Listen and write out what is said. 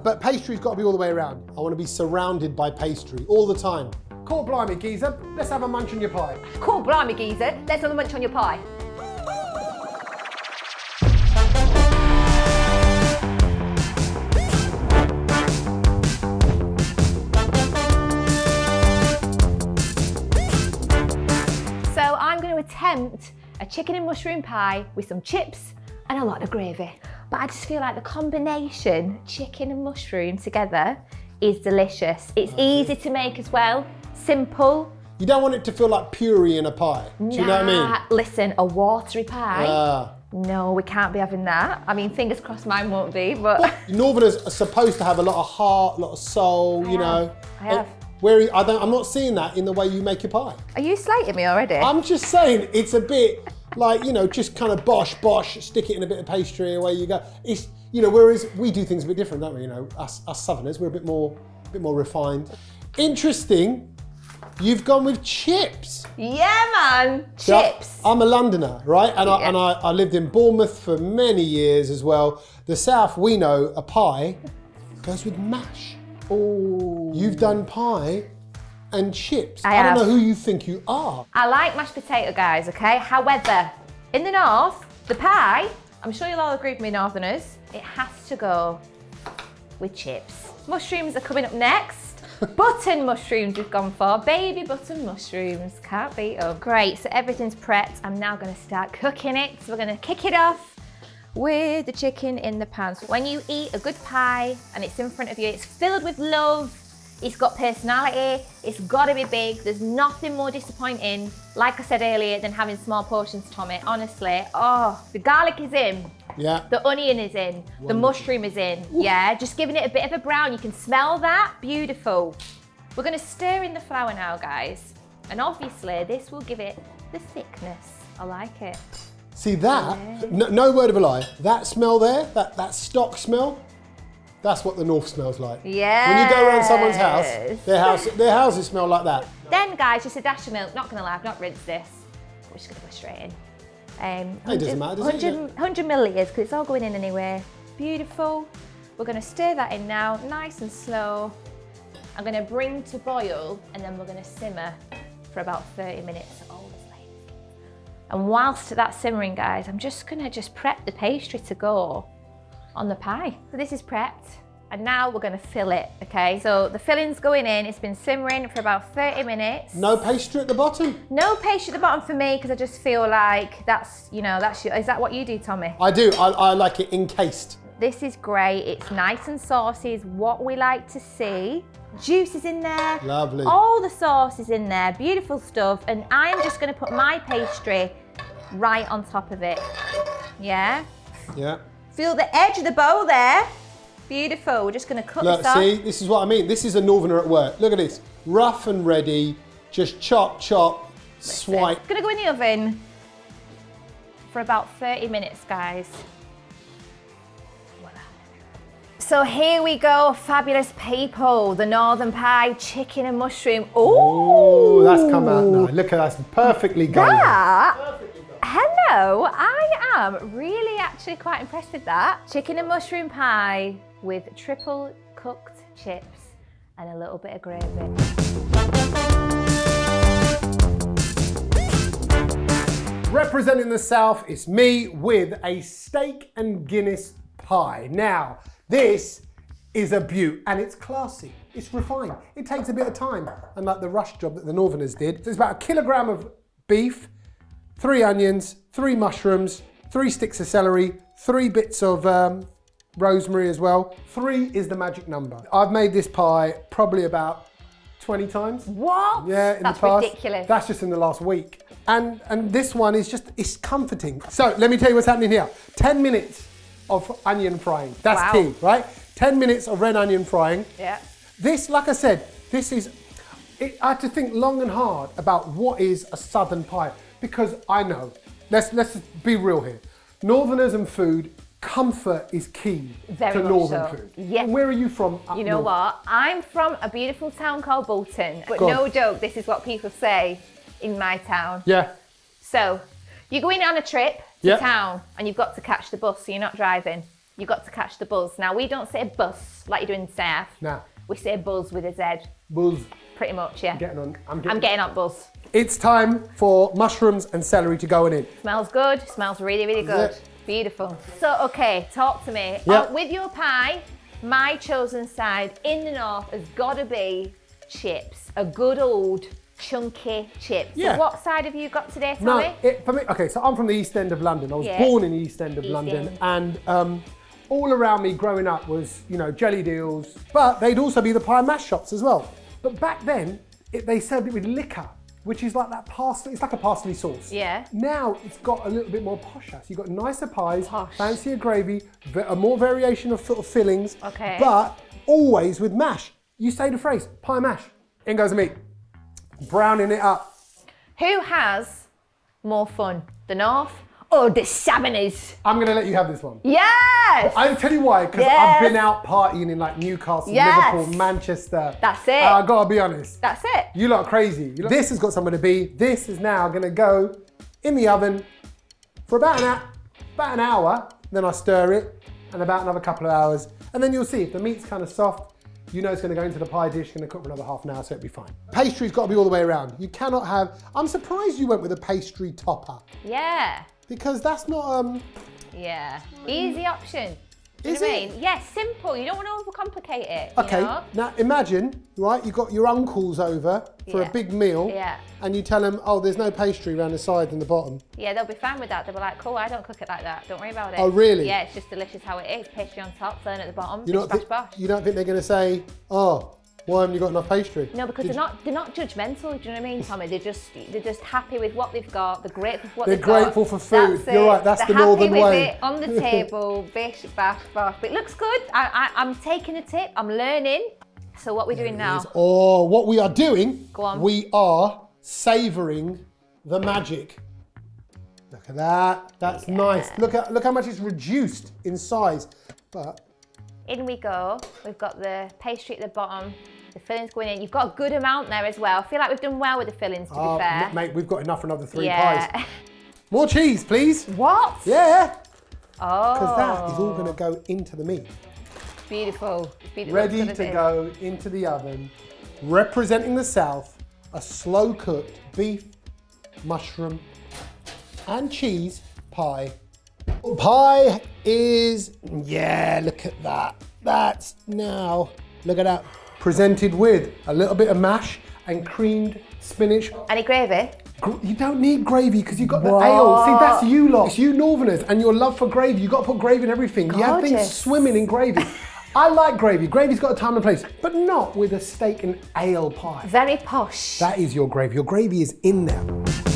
But pastry's got to be all the way around. I want to be surrounded by pastry all the time. Cool, blimey, geezer. Let's have a munch on your pie. Cool, blimey, geezer. Let's have a munch on your pie. So I'm going to attempt a chicken and mushroom pie with some chips and a lot of gravy. But I just feel like the combination chicken and mushroom together is delicious. It's easy to make as well, simple. You don't want it to feel like puree in a pie. Do you know what I mean? Listen, a watery pie. No, we can't be having that. I mean, fingers crossed mine won't be, but... Northerners are supposed to have a lot of heart, a lot of soul, you know. I have. I'm not seeing that in the way you make your pie. Are you slating me already? I'm just saying, it's a bit like, you know, just kind of bosh, stick it in a bit of pastry, away you go. It's, you know, whereas we do things a bit different, don't we? You know, us Southerners, we're a bit more refined. Interesting, you've gone with chips. Yeah, man, So chips. I'm a Londoner, right? And I lived in Bournemouth for many years as well. The South, we know a pie goes with mash. Ooh. You've done pie and chips. I don't have. know who you think you are. I like mashed potato, guys, okay? However, in the north, the pie, I'm sure you'll all agree with me, Northerners, it has to go with chips. Mushrooms are coming up next. Button mushrooms we've gone for. Baby button mushrooms. Can't beat them. Great, so everything's prepped. I'm now gonna start cooking it. So we're gonna kick it off with the chicken in the pan. So when you eat a good pie and it's in front of you, it's filled with love, it's got personality, it's gotta be big. There's nothing more disappointing, like I said earlier, than having small portions, Tommy. Honestly, the garlic is in. Yeah. The onion is in, the mushroom is in, yeah? Just giving it a bit of a brown. You can smell that, beautiful. We're gonna stir in the flour now, guys. And obviously this will give it the thickness. I like it. See that? No word of a lie. That smell there, that stock smell, that's what the North smells like. Yeah. When you go around someone's house, their houses smell like that. Then, guys, just a dash of milk. Not gonna lie, I've not rinsed this. We're just gonna go straight in. It doesn't matter, does it? 100 millilitres, because it's all going in anyway. Beautiful. We're gonna stir that in now, nice and slow. I'm gonna bring to boil, and then we're gonna simmer for about 30 minutes. And whilst that's simmering, guys, I'm just gonna prep the pastry to go on the pie. So this is prepped, and now we're gonna fill it, okay? So the filling's going in, it's been simmering for about 30 minutes. No pastry at the bottom? No pastry at the bottom for me, because I just feel like that's, you know, is that what you do, Tommy? I do, I like it encased. This is great, it's nice and saucy, is what we like to see. Juice is in there. Lovely. All the sauce is in there, beautiful stuff. And I'm just gonna put my pastry right on top of it. Yeah? Yeah. Feel the edge of the bowl there. Beautiful. We're just going to cut this off. See, this is what I mean. This is a Northerner at work. Look at this. Rough and ready. Just chop, swipe. Going to go in the oven for about 30 minutes, guys. So here we go, fabulous people. The Northern Pie, chicken and mushroom. Oh, that's come out now. Look at that, perfectly golden. Hello, I am really actually quite impressed with that. Chicken and mushroom pie with triple cooked chips and a little bit of gravy. Representing the South, it's me with a steak and Guinness pie. Now, this is a beaut, and it's classy, it's refined. It takes a bit of time, unlike the rush job that the Northerners did. So it's about 1 kilogram of beef, 3 onions, 3 mushrooms, 3 sticks of celery, 3 bits of rosemary as well. 3 is the magic number. I've made this pie probably about 20 times. What? Yeah, in That's the past. ridiculous. That's just in the last week. And this one is just, it's comforting. So let me tell you what's happening here. 10 minutes of onion frying. That's key, right? 10 minutes of red onion frying. Yeah. This, like I said, this is, I had to think long and hard about what is a southern pie, because I know, let's be real here. Northerners and food, comfort is key Very to much northern so. food. Yeah. Where are you from? Up You know north? what? I'm from a beautiful town called Bolton, but Go on. no joke, this is what people say in my town. Yeah. So, you're going on a trip to Yeah. town and you've got to catch the bus, so you're not driving. You got to catch the buzz. Now, we don't say bus like you do in the South. Nah. We say buzz with a Z. Buzz. Pretty much, yeah. I'm getting on buzz. It's time for mushrooms and celery to go in. Smells good. Smells really, really good. Yeah. Beautiful. So, okay, talk to me. Yeah. With your pie, my chosen side in the north has got to be chips. A good old chunky chips. Yeah. So what side have you got today, Tommy? For me, okay, so I'm from the East End of London. I was Yeah. born in the East End of East London, End. and all around me growing up was, jelly deals, but they'd also be the pie and mash shops as well. But back then, they served it with liquor, which is like that parsley. It's like a parsley sauce. Yeah. Now it's got a little bit more posher. So you've got nicer pies, Posh. fancier gravy, a more variation of sort of fillings. Okay. But always with mash. You say the phrase, pie mash. In goes the meat. Browning it up. Who has more fun, the north or the Southerners? I'm gonna let you have this one. Yes! I'll tell you why, because Yes. I've been out partying in like Newcastle, Yes. Liverpool, Manchester. That's it. I gotta be honest. That's it. You lot are crazy. This has got somewhere to be. This is now gonna go in the oven for about an hour. Then I stir it, and about another couple of hours. And then you'll see if the meat's kind of soft, you know it's gonna go into the pie dish, gonna cook for another half an hour, so it'll be fine. Pastry's gotta be all the way around. You cannot have, I'm surprised you went with a pastry topper, Yeah. because that's not, Yeah. Easy option. Do you Is know what I it? mean? Yeah, simple. You don't want to overcomplicate it. okay, You know? now imagine, right, you've got your uncles over for Yeah. a big meal, Yeah. and you tell them, oh, there's no pastry around the sides and the bottom. Yeah, they'll be fine with that. They'll be like, cool, I don't cook it like that. Don't worry about it. Oh, really? Yeah, it's just delicious how it is. Pastry on top, fern at the bottom. You Bish, don't, bash, think, bash. you don't think they're gonna say, oh, why haven't you got enough pastry? No, because Did they're not judgmental. Do you know what I mean, Tommy? They're just happy with what they've got. They're grateful for what They're they've got. grateful for food. That's You're it. right, that's They're the happy northern with way. it on the table. Bish, bash, bash. But it looks good. I'm taking a tip. I'm learning. So what are we doing now? Or what we are doing, Go on. we are savouring the magic. Look at that. That's nice. Look how much it's reduced in size. But In we go. We've got the pastry at the bottom. The fillings going in. You've got a good amount there as well. I feel like we've done well with the fillings, to be fair. mate, we've got enough for another 3 yeah. pies. More cheese, please. What? Yeah. Oh. Because that is all going to go into the meat. Beautiful. Beautiful. Ready Looks good to as go into the oven. Representing the South, a slow cooked beef, mushroom, and cheese pie. Pie is, yeah, look at that. That's now, look at that. Presented with a little bit of mash and creamed spinach. it. Any gravy? You don't need gravy because you've got the What? ale. See, that's you lot. It's you Northerners and your love for gravy. You've got to put gravy in everything. You have things Gorgeous. swimming in gravy. I like gravy. Gravy's got a time and place, but not with a steak and ale pie. Very posh. That is your gravy. Your gravy is in there.